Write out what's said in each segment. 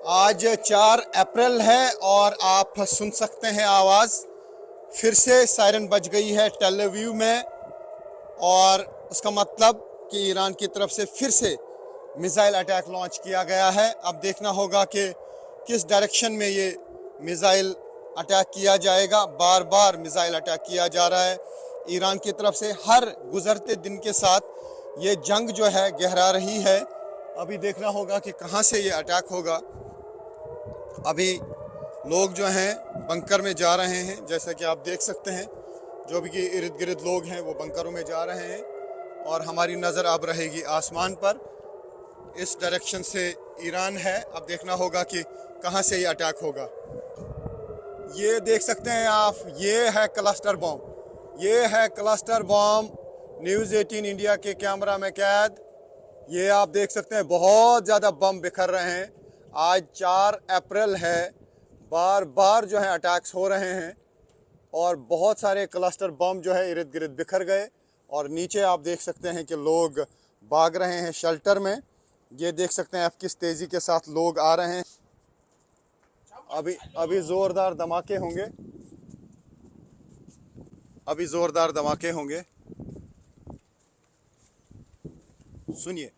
आज 4 अप्रैल है और आप सुन सकते हैं आवाज़। फिर से सायरन बज गई है टेल अवीव में और उसका मतलब कि ईरान की तरफ से फिर से मिसाइल अटैक लॉन्च किया गया है। अब देखना होगा कि किस डायरेक्शन में ये मिसाइल अटैक किया जाएगा। बार बार मिसाइल अटैक किया जा रहा है ईरान की तरफ से। हर गुजरते दिन के साथ ये जंग जो है गहरा रही है। अभी देखना होगा कि कहाँ से ये अटैक होगा। अभी लोग जो हैं बंकर में जा रहे हैं, जैसा कि आप देख सकते हैं। जो भी इर्द गिर्द लोग हैं वो बंकरों में जा रहे हैं और हमारी नज़र अब रहेगी आसमान पर। इस डायरेक्शन से ईरान है। अब देखना होगा कि कहाँ से ये अटैक होगा। ये देख सकते हैं आप, ये है क्लस्टर बॉम्ब। ये है क्लस्टर बॉम्ब न्यूज़ 18 इंडिया के कैमरा में कैद। ये आप देख सकते हैं बहुत ज़्यादा बम बिखर रहे हैं। आज 4 अप्रैल है। बार बार जो है अटैक्स हो रहे हैं और बहुत सारे क्लस्टर बम जो है इर्द गिर्द बिखर गए। और नीचे आप देख सकते हैं कि लोग भाग रहे हैं शेल्टर में। ये देख सकते हैं आप किस तेज़ी के साथ लोग आ रहे हैं। अभी ज़ोरदार धमाके होंगे। अभी ज़ोरदार धमाके होंगे। सुनिए,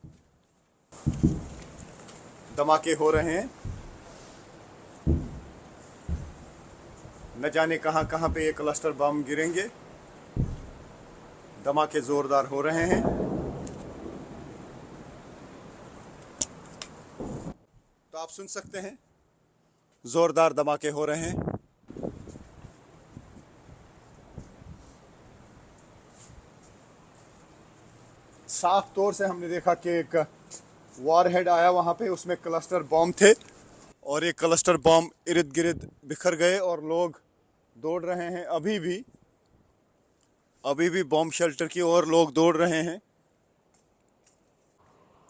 धमाके हो रहे हैं। न जाने कहां कहां पे ये क्लस्टर बम गिरेंगे। धमाके जोरदार हो रहे हैं। तो आप सुन सकते हैं जोरदार धमाके हो रहे हैं। साफ तौर से हमने देखा कि एक वॉरहेड आया वहां पे, उसमें क्लस्टर बम थे और ये क्लस्टर बम इर्द गिर्द बिखर गए और लोग दौड़ रहे हैं। अभी भी बम शेल्टर की ओर लोग दौड़ रहे हैं।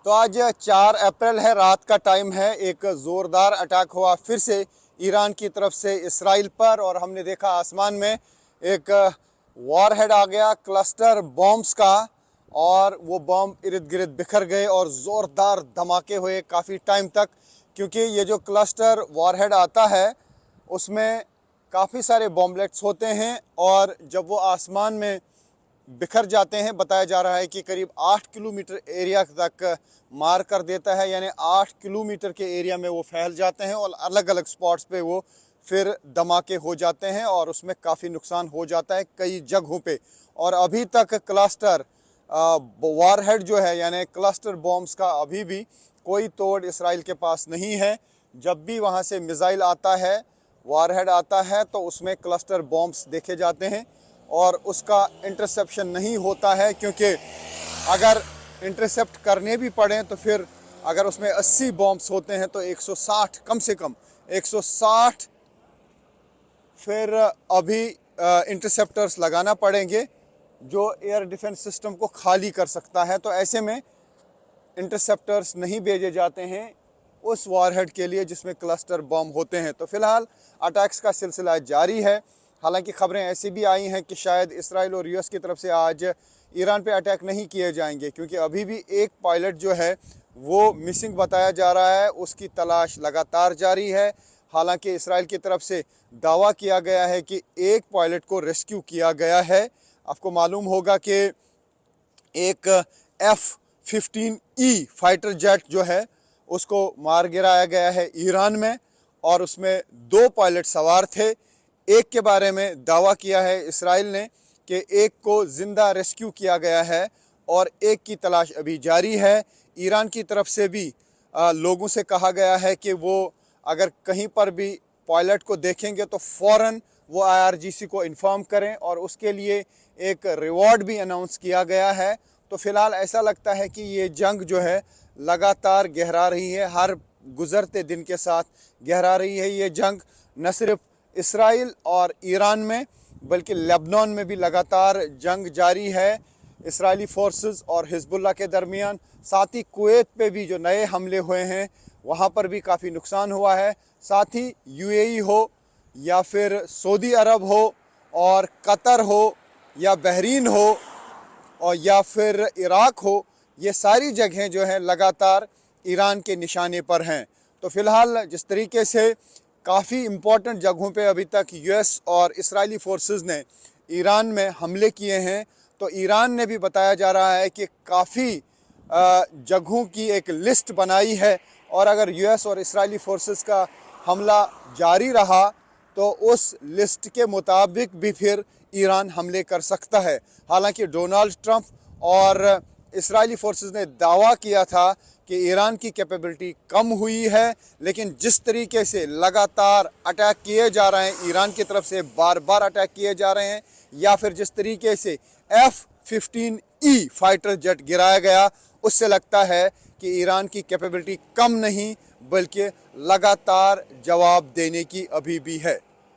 तो आज 4 अप्रैल है, रात का टाइम है। एक ज़ोरदार अटैक हुआ फिर से ईरान की तरफ से इसराइल पर और हमने देखा आसमान में एक वॉरहेड आ गया क्लस्टर बॉम्ब्स का और वो बॉम्ब इर्द गिर्द बिखर गए और ज़ोरदार धमाके हुए काफ़ी टाइम तक। क्योंकि ये जो क्लस्टर वॉरहेड आता है उसमें काफ़ी सारे बॉम्बलेट्स होते हैं और जब वो आसमान में बिखर जाते हैं, बताया जा रहा है कि करीब 8 किलोमीटर एरिया तक मार कर देता है। यानी 8 किलोमीटर के एरिया में वो फैल जाते हैं और अलग अलग स्पॉट्स पे वो फिर धमाके हो जाते हैं और उसमें काफ़ी नुकसान हो जाता है कई जगहों पे। और अभी तक क्लस्टर वॉरहेड जो है यानी क्लस्टर बॉम्ब्स का अभी भी कोई तोड़ इसराइल के पास नहीं है। जब भी वहाँ से मिसाइल आता है, वॉरहेड आता है, तो उसमें क्लस्टर बॉम्ब्स देखे जाते हैं और उसका इंटरसेप्शन नहीं होता है। क्योंकि अगर इंटरसेप्ट करने भी पड़े तो फिर अगर उसमें 80 बॉम्ब्स होते हैं तो 160 कम से कम 160 फिर अभी इंटरसेप्टर्स लगाना पड़ेंगे जो एयर डिफेंस सिस्टम को खाली कर सकता है। तो ऐसे में इंटरसेप्टर्स नहीं भेजे जाते हैं उस वॉरहेड के लिए जिसमें क्लस्टर बम होते हैं। तो फिलहाल अटैक्स का सिलसिला जारी है। हालांकि खबरें ऐसी भी आई हैं कि शायद इसराइल और यूएस की तरफ से आज ईरान पे अटैक नहीं किए जाएंगे, क्योंकि अभी भी एक पायलट जो है वो मिसिंग बताया जा रहा है। उसकी तलाश लगातार जारी है। हालांकि इसराइल की तरफ से दावा किया गया है कि एक पायलट को रेस्क्यू किया गया है। आपको मालूम होगा कि एक F-15E फाइटर जेट जो है उसको मार गिराया गया है ईरान में और उसमें 2 पायलट सवार थे। एक के बारे में दावा किया है इसराइल ने कि एक को ज़िंदा रेस्क्यू किया गया है और एक की तलाश अभी जारी है। ईरान की तरफ से भी लोगों से कहा गया है कि वो अगर कहीं पर भी पायलट को देखेंगे तो फ़ौरन वो IRGC को इन्फॉर्म करें और उसके लिए एक रिवॉर्ड भी अनाउंस किया गया है। तो फ़िलहाल ऐसा लगता है कि ये जंग जो है लगातार गहरा रही है, हर गुज़रते दिन के साथ गहरा रही है ये जंग। न सिर्फ इसराइल और ईरान में बल्कि लेबनान में भी लगातार जंग जारी है इसराइली फोर्सेस और हिजबुल्लाह के दरमियान। साथ ही कुवैत पे भी जो नए हमले हुए हैं वहाँ पर भी काफ़ी नुकसान हुआ है। साथ ही UAE हो या फिर सऊदी अरब हो और कतर हो या बहरीन हो और या फिर इराक हो, ये सारी जगहें जो हैं लगातार ईरान के निशाने पर हैं। तो फ़िलहाल जिस तरीके से काफ़ी इम्पोर्टेंट जगहों पे अभी तक यूएस और इजरायली फोर्सेस ने ईरान में हमले किए हैं, तो ईरान ने भी बताया जा रहा है कि काफ़ी जगहों की एक लिस्ट बनाई है और अगर यूएस और इजरायली फोर्सेस का हमला जारी रहा तो उस लिस्ट के मुताबिक भी फिर ईरान हमले कर सकता है। हालांकि डोनाल्ड ट्रंप और इजरायली फोर्सेस ने दावा किया था कि ईरान की कैपेबिलिटी कम हुई है, लेकिन जिस तरीके से लगातार अटैक किए जा रहे हैं, ईरान की तरफ से बार बार अटैक किए जा रहे हैं, या फिर जिस तरीके से F-15E फाइटर जेट गिराया गया, उससे लगता है कि ईरान की कैपेबिलिटी कम नहीं बल्कि लगातार जवाब देने की अभी भी है।